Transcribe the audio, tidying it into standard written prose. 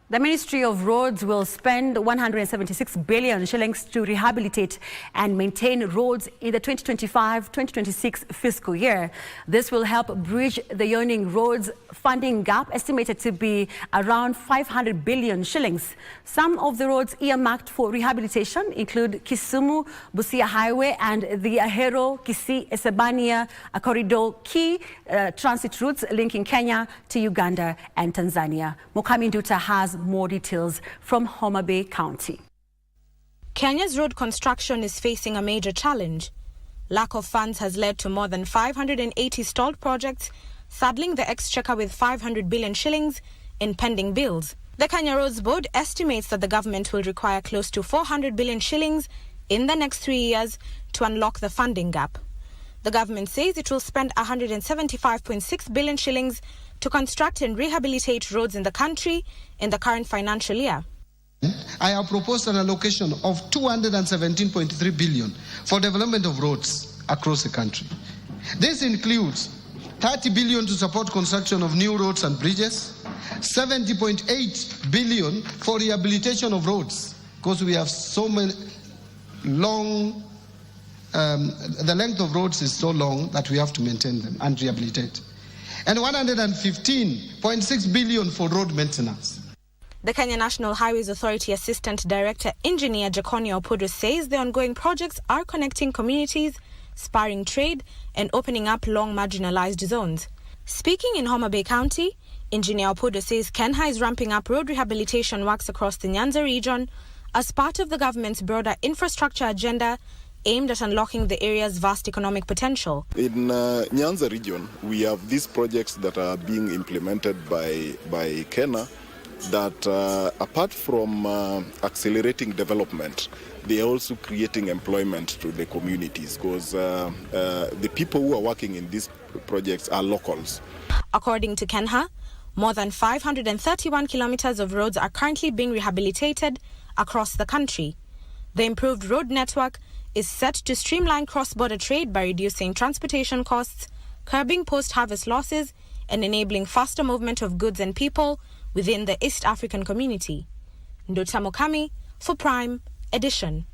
The Ministry of Roads will spend 176 billion shillings to rehabilitate and maintain roads in the 2025-2026 fiscal year. This will help bridge the yawning roads funding gap, estimated to be around 500 billion shillings. Some of the roads earmarked for rehabilitation include Kisumu-Busia Highway and the Ahero, Kisii, Isebania corridor, key transit routes linking Kenya to Uganda and Tanzania. Mukami Nduta has more details from Homa Bay County. Kenya's road construction is facing a major challenge. Lack of funds has led to more than 580 stalled projects, saddling the exchequer with 500 billion shillings in pending bills. The Kenya Roads Board estimates that the government will require close to 400 billion shillings in the next 3 years to unlock the funding gap. The government says it will spend 175.6 billion shillings to construct and rehabilitate roads in the country in the current financial year. I have proposed an allocation of 217.3 billion for development of roads across the country. This includes 30 billion to support construction of new roads and bridges, 70.8 billion for rehabilitation of roads, because we have so many long, the length of roads is so long that we have to maintain them and rehabilitate, and 115.6 billion for road maintenance. The Kenya National Highways Authority Assistant Director Engineer Jaconia Opodo says the ongoing projects are connecting communities, spurring trade and opening up long marginalized zones. Speaking in Homa Bay County, Engineer Opodo says KeNHA is ramping up road rehabilitation works across the Nyanza region as part of the government's broader infrastructure agenda aimed at unlocking the area's vast economic potential. In Nyanza region, we have these projects that are being implemented by KeNHA that apart from accelerating development, they are also creating employment to the communities, because the people who are working in these projects are locals. According to KeNHA, more than 531 kilometers of roads are currently being rehabilitated across the country. The improved road network is set to streamline cross-border trade by reducing transportation costs, curbing post-harvest losses, and enabling faster movement of goods and people within the East African community. Nduta Mukami for Prime Edition.